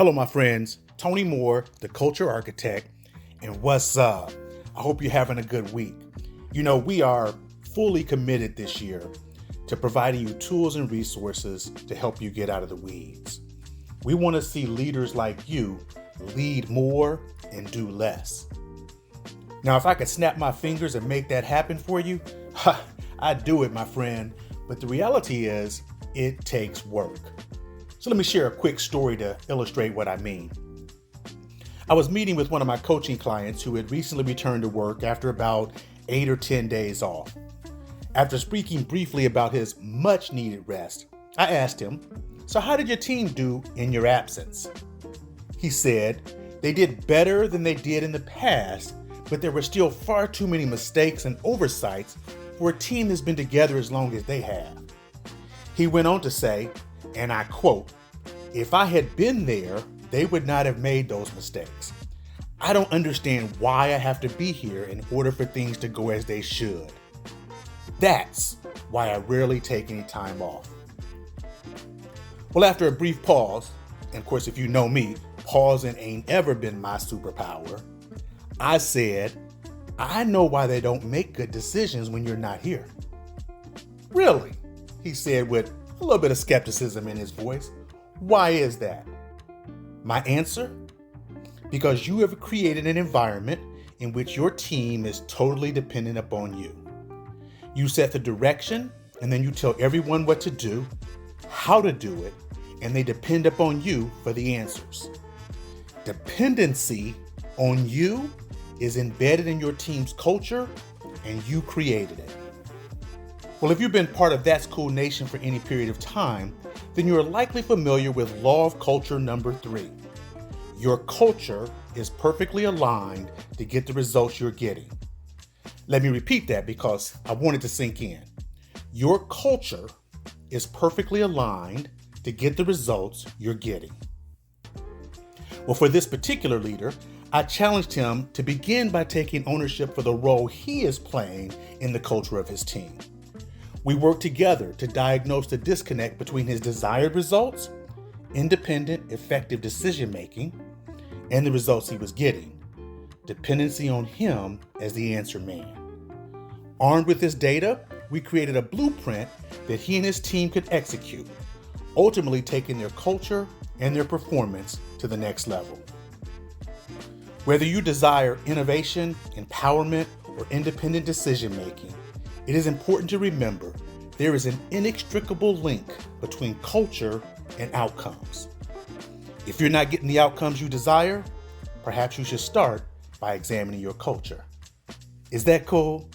Hello, my friends. Tony Moore, the culture architect, and what's up? I hope you're having a good week. You know, we are fully committed this year to providing you tools and resources to help you get out of the weeds. We want to see leaders like you lead more and do less. Now, if I could snap my fingers and make that happen for you, I'd do it, my friend. But the reality is, it takes work. So let me share a quick story to illustrate what I mean. I was meeting with one of my coaching clients who had recently returned to work after about 8 or 10 days off. After speaking briefly about his much needed rest, I asked him, "So how did your team do in your absence?" He said, "They did better than they did in the past, but there were still far too many mistakes and oversights for a team that's been together as long as they have." He went on to say, and I quote, "If I had been there, they would not have made those mistakes. I don't understand why I have to be here in order for things to go as they should. That's why I rarely take any time off." Well, after a brief pause, and of course, if you know me, pausing ain't ever been my superpower, I said, "I know why they don't make good decisions when you're not here." "Really?" he said with a little bit of skepticism in his voice. "Why is that?" My answer? Because you have created an environment in which your team is totally dependent upon you. You set the direction, and then you tell everyone what to do, how to do it, and they depend upon you for the answers. Dependency on you is embedded in your team's culture, and you created it. Well, if you've been part of That's Cool Nation for any period of time, then you are likely familiar with law of culture number 3. Your culture is perfectly aligned to get the results you're getting. Let me repeat that because I want it to sink in. Your culture is perfectly aligned to get the results you're getting. Well, for this particular leader, I challenged him to begin by taking ownership for the role he is playing in the culture of his team. We worked together to diagnose the disconnect between his desired results, independent, effective decision-making, and the results he was getting, dependency on him as the answer man. Armed with this data, we created a blueprint that he and his team could execute, ultimately taking their culture and their performance to the next level. Whether you desire innovation, empowerment, or independent decision-making, it is important to remember there is an inextricable link between culture and outcomes. If you're not getting the outcomes you desire, perhaps you should start by examining your culture. Is that cool?